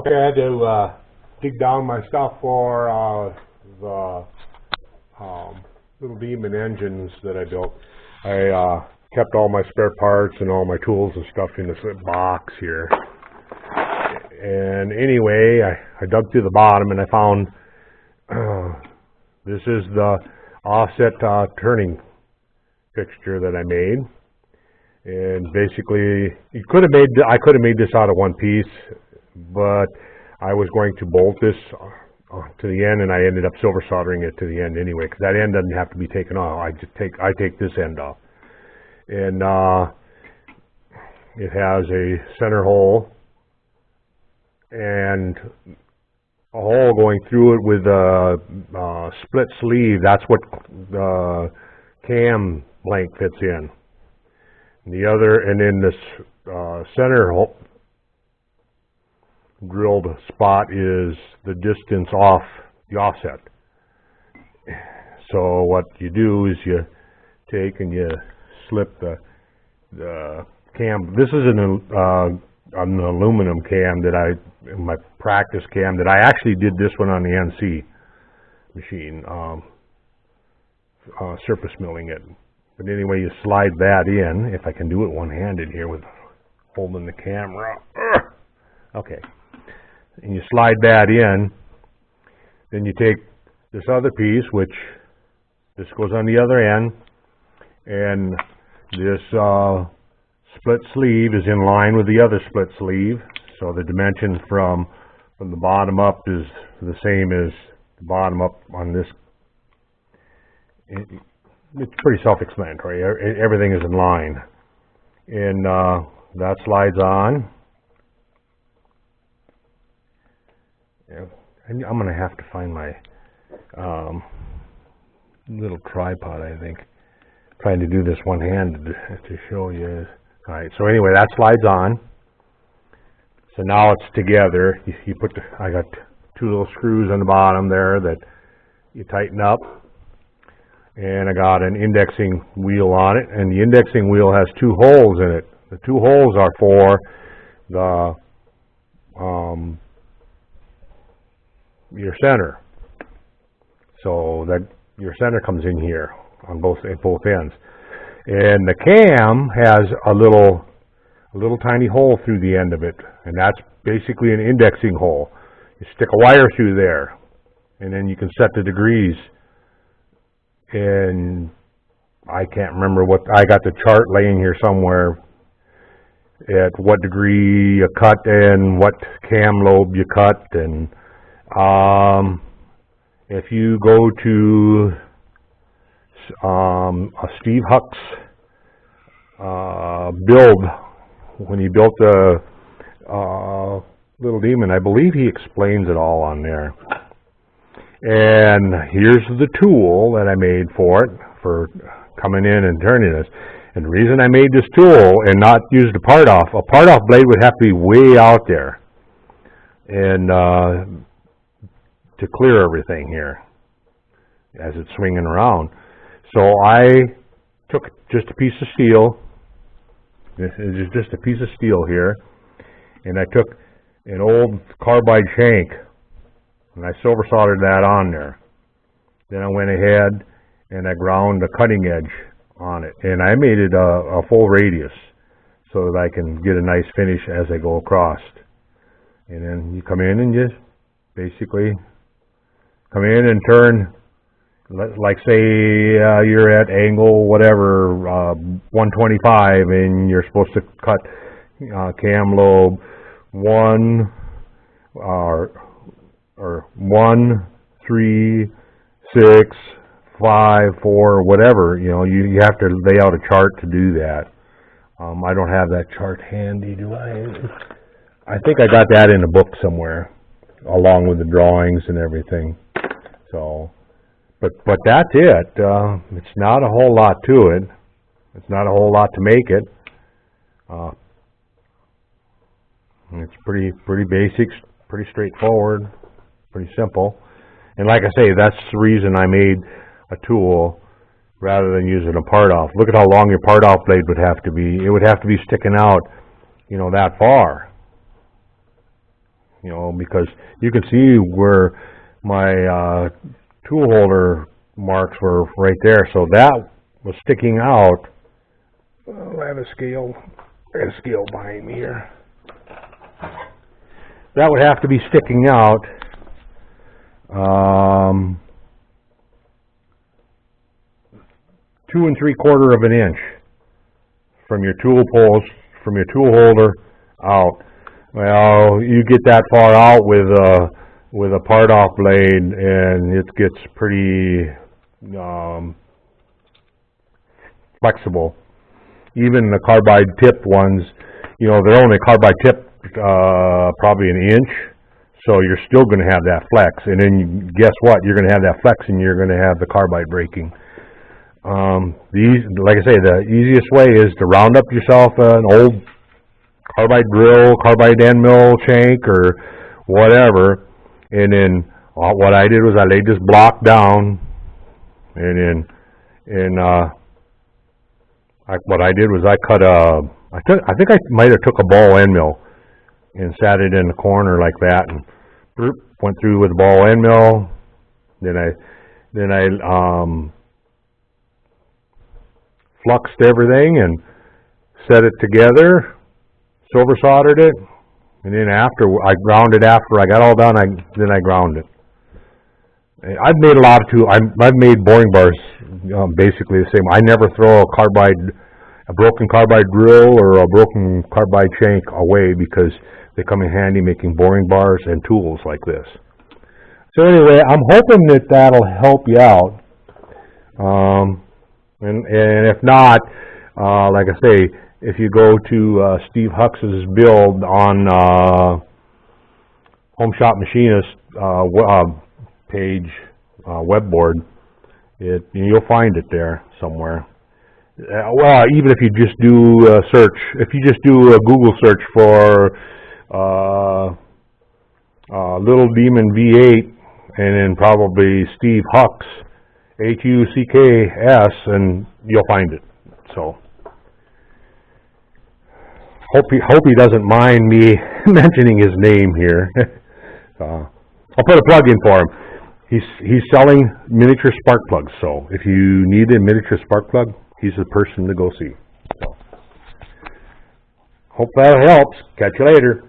Okay, I had to dig down my stuff for the little demon engines that I built. I kept all my spare parts and all my tools and stuff in this box here. And anyway, I dug through the bottom and I found this is the offset turning fixture that I made. And basically, I could have made this out of one piece, but I was going to bolt this to the end, and I ended up silver soldering it to the end anyway, because that end doesn't have to be taken off. I take this end off, and it has a center hole and a hole going through it with a split sleeve. That's what the cam blank fits in. And then this center hole drilled spot is the distance off the offset. So what you do is you take and you slip the cam. This is an aluminum cam my practice cam that I actually did this one on the NC machine, surface milling it. But anyway, you slide that in. If I can do it one-handed here with holding the camera. Okay. And you slide that in. Then you take this other piece, which this goes on the other end. And this split sleeve is in line with the other split sleeve. So the dimension from the bottom up is the same as the bottom up on this. It's pretty self-explanatory. Everything is in line. And that slides on. And I'm going to have to find my little tripod, I think. Trying to do this one-handed to show you. All right, so anyway, that slides on. So now it's together. You put I got two little screws on the bottom there that you tighten up. And I got an indexing wheel on it, and the indexing wheel has two holes in it. The two holes are for the your center, so that your center comes in here on both ends. And the cam has a little tiny hole through the end of it, and that's basically an indexing hole. You stick a wire through there, and then you can set the degrees. And I can't remember I got the chart laying here somewhere at what degree you cut and what cam lobe you cut. And if you go to Steve Huck's build, when he built the Little Demon, I believe he explains it all on there. And here's the tool that I made for it, for coming in and turning this. And the reason I made this tool and not used a part-off blade would have to be way out there and to clear everything here as it's swinging around. So I took just a piece of steel. This is just a piece of steel here. And I took an old carbide shank, and I silver soldered that on there. Then I went ahead and I ground the cutting edge on it. And I made it a full radius so that I can get a nice finish as I go across. And then you come in and just basically come in and turn, like say you're at angle whatever, 125, and you're supposed to cut cam lobe 1 or 1, 3, 6, 5, 4, whatever. You know, you have to lay out a chart to do that. I don't have that chart handy, do I? I think I got that in a book somewhere, along with the drawings and everything. So, but that's it. It's not a whole lot to it. It's not a whole lot to make it. It's pretty basic, pretty straightforward. Pretty simple. And like I say, that's the reason I made a tool rather than using a part-off. Look at how long your part-off blade would have to be. It would have to be sticking out, you know, that far. you know, because you can see where my tool holder marks were right there, so that was sticking out. I have a scale behind me here. That would have to be sticking out 2 3/4 of an inch from your tool post, from your tool holder out. Well, you get that far out with a part-off blade, and it gets pretty flexible. Even the carbide tipped ones, you know, they're only carbide tipped probably an inch, so you're still going to have that flex. And then guess what? You're going to have that flex, and you're going to have the carbide breaking. Like I say, the easiest way is to round up yourself an old carbide drill, carbide end mill shank, or whatever. And then what I did was I laid this block down, and then what I did was I cut I think I might have took a ball end mill and sat it in the corner like that, and went through with the ball end mill. Then I fluxed everything and set it together, silver soldered it, and then after I ground it. After I got all done, then I ground it. I've made a lot of tools. I've made boring bars basically the same. I never throw a broken carbide drill or a broken carbide shank away, because they come in handy making boring bars and tools like this. So anyway, I'm hoping that that'll help you out. And if not, like I say, if you go to Steve Hux's build on Home Shop Machinist page, webboard, you'll find it there somewhere. Well, even if you just do a search, if you just do a Google search for Little Demon V8, and then probably Steve Hux, Hucks, and you'll find it. So hope he doesn't mind me mentioning his name here. I'll put a plug in for him. He's selling miniature spark plugs, so if you need a miniature spark plug, he's the person to go see. So, hope that helps. Catch you later.